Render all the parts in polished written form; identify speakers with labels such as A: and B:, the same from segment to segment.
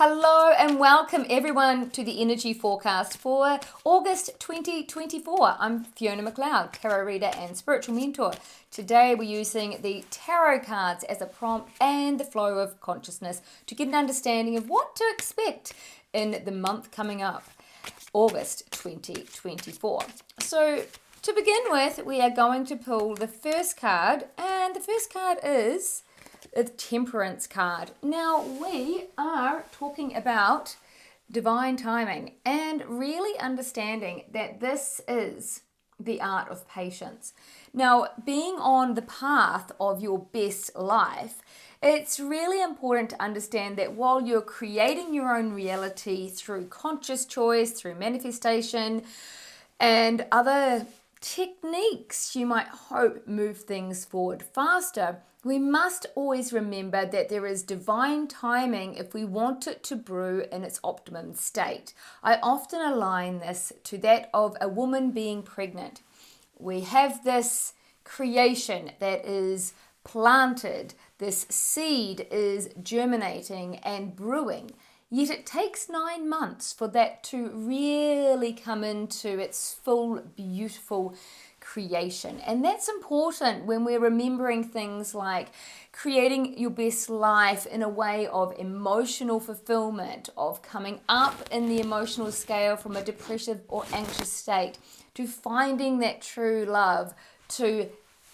A: Hello and welcome everyone to the energy forecast for August 2024. I'm Fiona McLeod, tarot reader and spiritual mentor. Today we're using the tarot cards as a prompt and the flow of consciousness to get an understanding of what to expect in the month coming up, August 2024. So to begin with, we are going to pull the first card, and the first card is the Temperance card. Now, we are talking about divine timing and really understanding that this is the art of patience. Now, being on the path of your best life, it's really important to understand that while you're creating your own reality through conscious choice, through manifestation, and other techniques you might hope move things forward faster, we must always remember that there is divine timing if we want it to brew in its optimum state. I often align this to that of a woman being pregnant. We have this creation that is planted, this seed is germinating and brewing. Yet it takes 9 months for that to really come into its full, beautiful creation. And that's important when we're remembering things like creating your best life in a way of emotional fulfillment, of coming up in the emotional scale from a depressive or anxious state, to finding that true love, to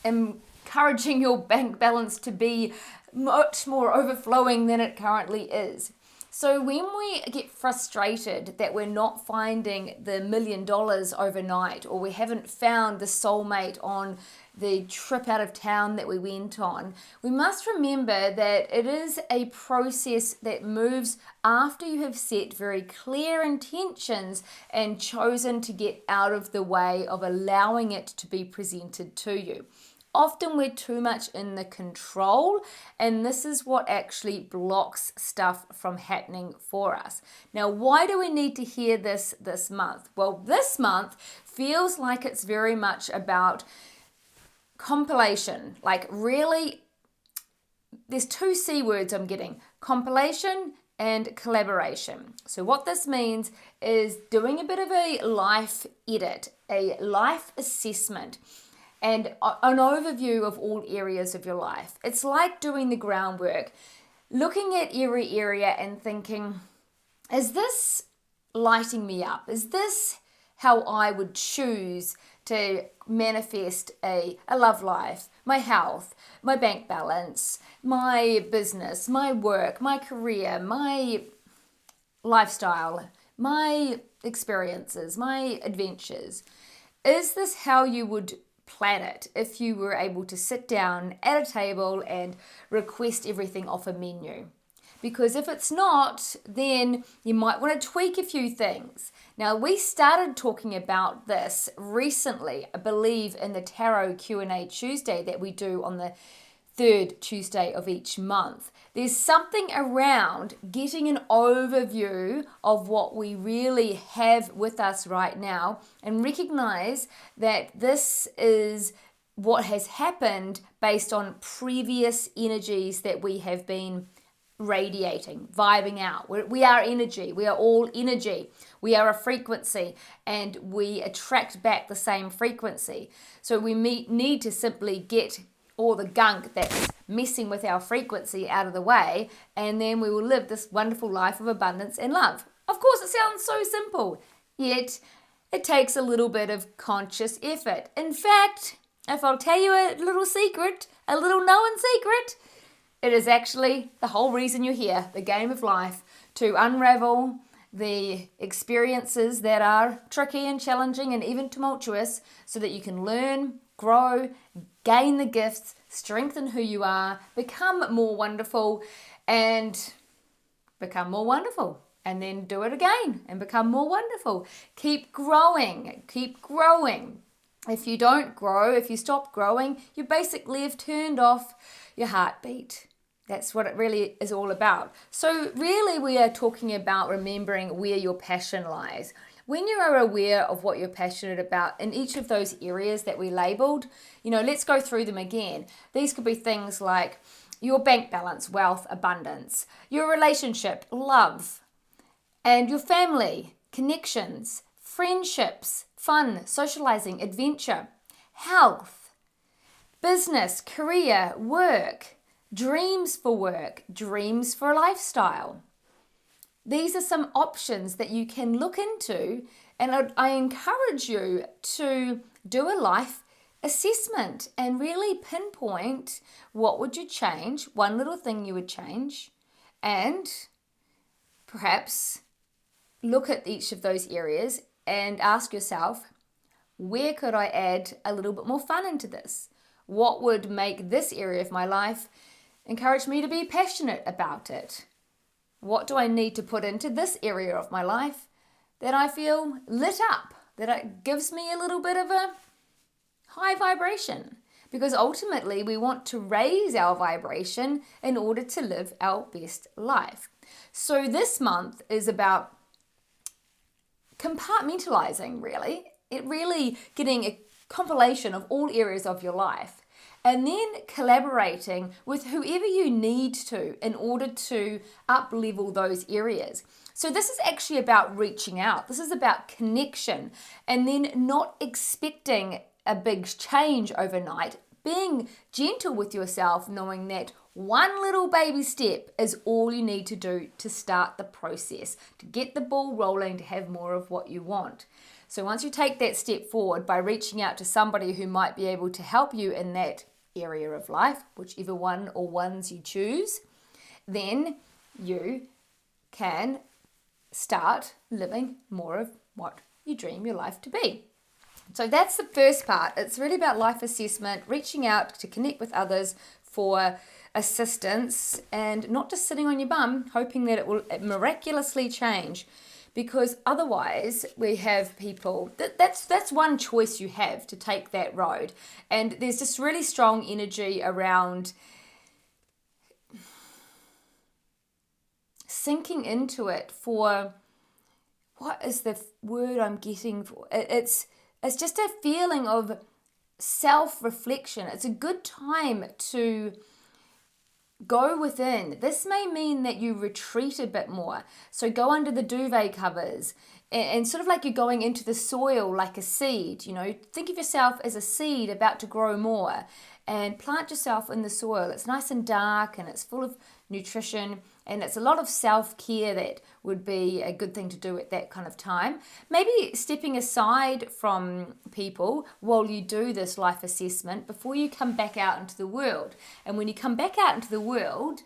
A: encouraging your bank balance to be much more overflowing than it currently is. So when we get frustrated that we're not finding the $1 million overnight, or we haven't found the soulmate on the trip out of town that we went on, we must remember that it is a process that moves after you have set very clear intentions and chosen to get out of the way of allowing it to be presented to you. Often we're too much in the control, and this is what actually blocks stuff from happening for us. Now, why do we need to hear this month? Well, this month feels like it's very much about compilation. Like really, there's 2 C words I'm getting: compilation and collaboration. So what this means is doing a bit of a life edit, a life assessment, and an overview of all areas of your life. It's like doing the groundwork, looking at every area and thinking, is this lighting me up? Is this how I would choose to manifest a love life, my health, my bank balance, my business, my work, my career, my lifestyle, my experiences, my adventures? Is this how you would plan it if you were able to sit down at a table and request everything off a menu? Because if it's not, then you might want to tweak a few things. Now, we started talking about this recently, I believe, in the Tarot Q&A Tuesday that we do on the 3rd Tuesday of each month. There's something around getting an overview of what we really have with us right now and recognize that this is what has happened based on previous energies that we have been radiating, vibing out. We are energy. We are all energy. We are a frequency, and we attract back the same frequency. So we need to simply get all the gunk that's messing with our frequency out of the way, and then we will live this wonderful life of abundance and love. Of course, it sounds so simple, yet it takes a little bit of conscious effort. In fact, if I'll tell you a little secret, a little known secret, it is actually the whole reason you're here, the game of life, to unravel the experiences that are tricky and challenging and even tumultuous, so that you can learn, grow, gain the gifts, strengthen who you are, become more wonderful, and become more wonderful. And then do it again and become more wonderful. Keep growing, keep growing. If you don't grow, if you stop growing, you basically have turned off your heartbeat. That's what it really is all about. So really we are talking about remembering where your passion lies. When you are aware of what you're passionate about in each of those areas that we labeled, let's go through them again. These could be things like your bank balance, wealth, abundance, your relationship, love, and your family, connections, friendships, fun, socializing, adventure, health, business, career, work, dreams for a lifestyle. These are some options that you can look into, and I encourage you to do a life assessment and really pinpoint what would you change, one little thing you would change, and perhaps look at each of those areas and ask yourself, where could I add a little bit more fun into this? What would make this area of my life encourage me to be passionate about it? What do I need to put into this area of my life that I feel lit up, that it gives me a little bit of a high vibration? Because ultimately we want to raise our vibration in order to live our best life. So this month is about compartmentalizing, really. It really getting a compilation of all areas of your life, and then collaborating with whoever you need to in order to up-level those areas. So this is actually about reaching out. This is about connection, and then not expecting a big change overnight, being gentle with yourself, knowing that one little baby step is all you need to do to start the process, to get the ball rolling, to have more of what you want. So once you take that step forward by reaching out to somebody who might be able to help you in that area of life, whichever one or ones you choose, then you can start living more of what you dream your life to be. So that's the first part. It's really about life assessment, reaching out to connect with others for assistance, and not just sitting on your bum hoping that it will miraculously change. Because otherwise we have people, that's one choice you have, to take that road. And there's just really strong energy around sinking into it for, what is the word I'm getting for? It's just a feeling of self-reflection. It's a good time to go within. This may mean that you retreat a bit more. So go under the duvet covers and sort of like you're going into the soil like a seed. Think of yourself as a seed about to grow more, and plant yourself in the soil. It's nice and dark and it's full of nutrition, and it's a lot of self-care that would be a good thing to do at that kind of time. Maybe stepping aside from people while you do this life assessment before you come back out into the world. And when you come back out into the world,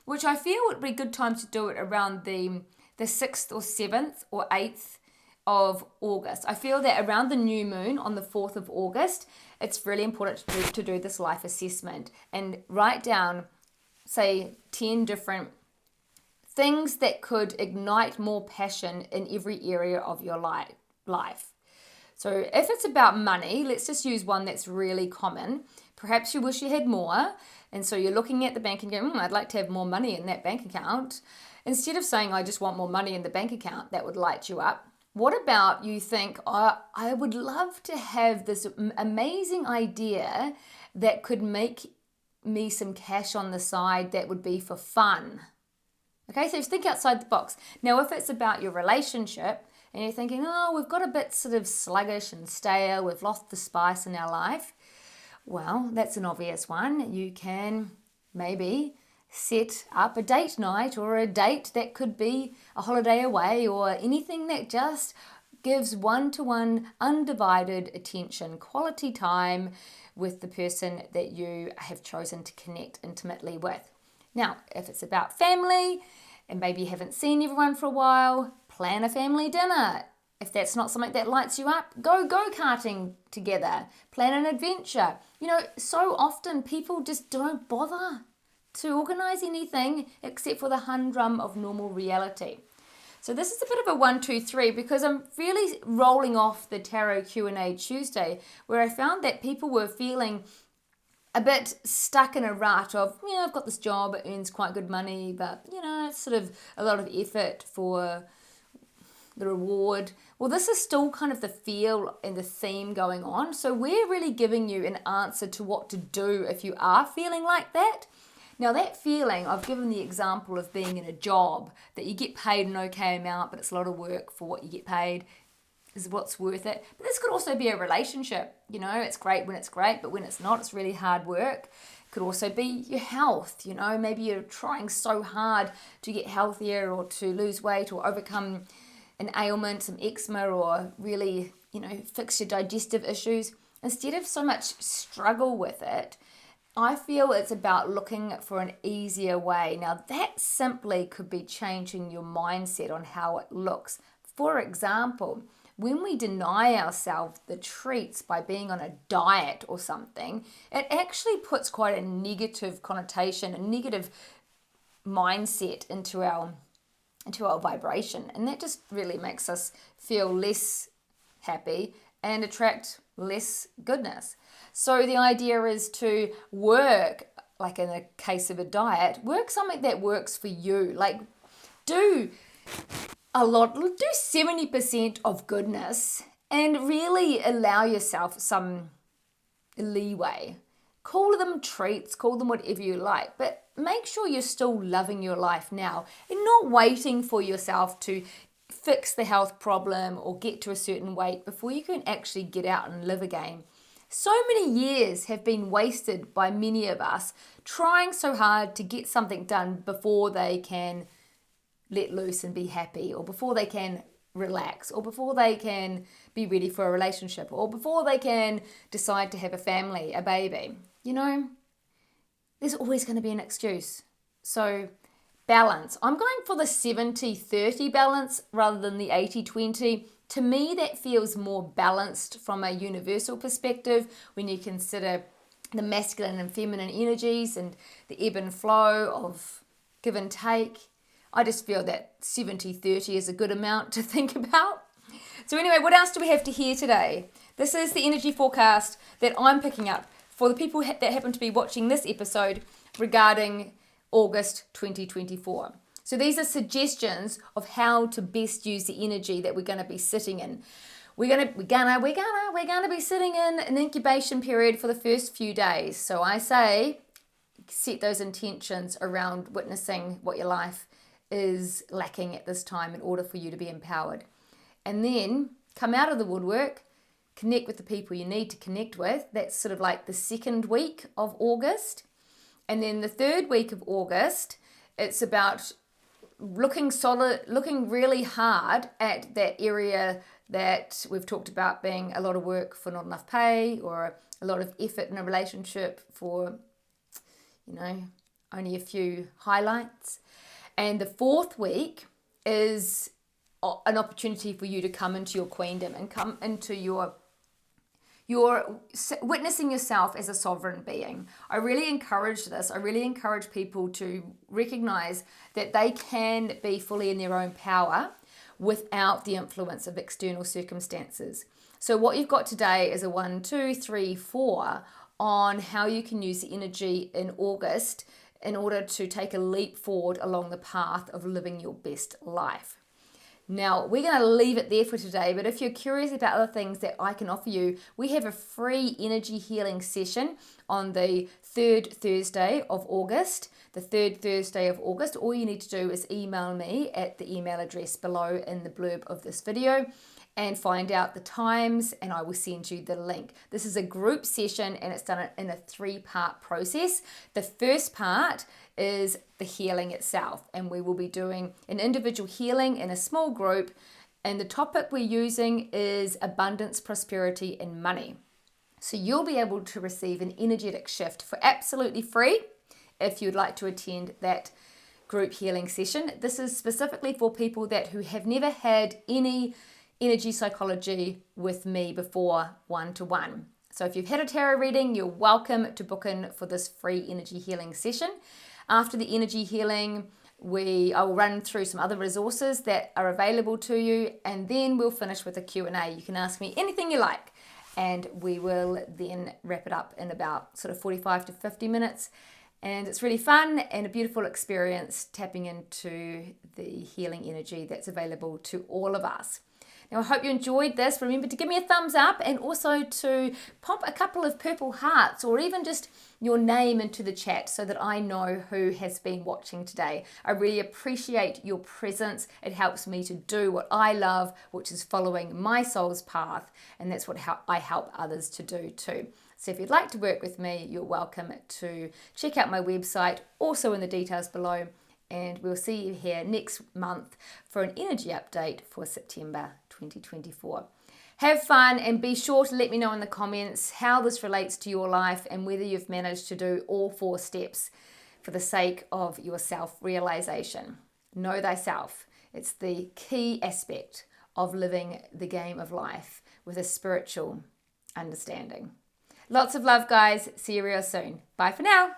A: which I feel would be a good time to do it around the 6th or 7th or 8th of August. I feel that around the new moon on the 4th of August, it's really important to do this life assessment and write down, say, 10 different things that could ignite more passion in every area of your life. So if it's about money, let's just use one that's really common. Perhaps you wish you had more, and so you're looking at the bank and going, I'd like to have more money in that bank account. Instead of saying, I just want more money in the bank account, that would light you up. What about you think, I would love to have this amazing idea that could make me some cash on the side that would be for fun. Okay, so think outside the box. Now, if it's about your relationship and you're thinking, we've got a bit sort of sluggish and stale, we've lost the spice in our life, well, that's an obvious one. You can maybe set up a date night or a date that could be a holiday away or anything that just gives one-to-one undivided attention, quality time with the person that you have chosen to connect intimately with. Now, if it's about family and maybe you haven't seen everyone for a while, plan a family dinner. If that's not something that lights you up, go go-karting together, plan an adventure. So often people just don't bother to organize anything except for the humdrum of normal reality. So this is a bit of a 1, 2, 3 because I'm really rolling off the Tarot Q&A Tuesday, where I found that people were feeling a bit stuck in a rut of, I've got this job, it earns quite good money, but, it's sort of a lot of effort for the reward. Well, this is still kind of the feel and the theme going on. So we're really giving you an answer to what to do if you are feeling like that. Now that feeling, I've given the example of being in a job that you get paid an okay amount, but it's a lot of work for what you get paid, is what's worth it. But this could also be a relationship. It's great when it's great, but when it's not, it's really hard work. It could also be your health. Maybe you're trying so hard to get healthier or to lose weight or overcome an ailment, some eczema, or really, fix your digestive issues. Instead of so much struggle with it, I feel it's about looking for an easier way. Now, that simply could be changing your mindset on how it looks. For example, when we deny ourselves the treats by being on a diet or something, it actually puts quite a negative connotation, a negative mindset into our vibration. And that just really makes us feel less happy and attract less goodness. So the idea is to work, like in a case of a diet, work something that works for you. Like do 70% of goodness and really allow yourself some leeway. Call them treats, call them whatever you like, but make sure you're still loving your life now and not waiting for yourself to fix the health problem or get to a certain weight before you can actually get out and live again. So many years have been wasted by many of us trying so hard to get something done before they can let loose and be happy, or before they can relax, or before they can be ready for a relationship, or before they can decide to have a family, a baby. There's always going to be an excuse. So balance. I'm going for the 70-30 balance rather than the 80-20. To me, that feels more balanced from a universal perspective when you consider the masculine and feminine energies and the ebb and flow of give and take. I just feel that 70-30 is a good amount to think about. So anyway, what else do we have to hear today? This is the energy forecast that I'm picking up for the people that happen to be watching this episode regarding August 2024. So these are suggestions of how to best use the energy that we're going to be sitting in. We're going to be sitting in an incubation period for the first few days. So I say set those intentions around witnessing what your life is lacking at this time in order for you to be empowered. And then come out of the woodwork, connect with the people you need to connect with. That's sort of like the second week of August. And then the third week of August, it's about looking really hard at that area that we've talked about being a lot of work for not enough pay, or a lot of effort in a relationship for, only a few highlights. And the fourth week is an opportunity for you to come into your queendom and come into your witnessing yourself as a sovereign being. I really encourage this. I really encourage people to recognize that they can be fully in their own power without the influence of external circumstances. So what you've got today is a 1, 2, 3, 4 on how you can use the energy in August in order to take a leap forward along the path of living your best life. Now, we're going to leave it there for today, but if you're curious about other things that I can offer you, we have a free energy healing session on the third Thursday of August. The third Thursday of August, all you need to do is email me at the email address below in the blurb of this video and find out the times, and I will send you the link. This is a group session and it's done in a 3-part process. The first part is the healing itself, and we will be doing an individual healing in a small group, and the topic we're using is abundance, prosperity, and money. So you'll be able to receive an energetic shift for absolutely free if you'd like to attend that group healing session. This is specifically for people who have never had any energy psychology with me before one-to-one. So if you've had a tarot reading, you're welcome to book in for this free energy healing session. After the energy healing, I will run through some other resources that are available to you, and then we'll finish with a Q&A. You can ask me anything you like, and we will then wrap it up in about sort of 45 to 50 minutes. And it's really fun and a beautiful experience tapping into the healing energy that's available to all of us. Now, I hope you enjoyed this. Remember to give me a thumbs up and also to pop a couple of purple hearts or even just your name into the chat so that I know who has been watching today. I really appreciate your presence. It helps me to do what I love, which is following my soul's path, and that's what I help others to do too. So if you'd like to work with me, you're welcome to check out my website, also in the details below, and we'll see you here next month for an energy update for September 2024. Have fun and be sure to let me know in the comments how this relates to your life and whether you've managed to do all 4 steps for the sake of your self-realization. Know thyself. It's the key aspect of living the game of life with a spiritual understanding. Lots of love, guys. See you real soon. Bye for now.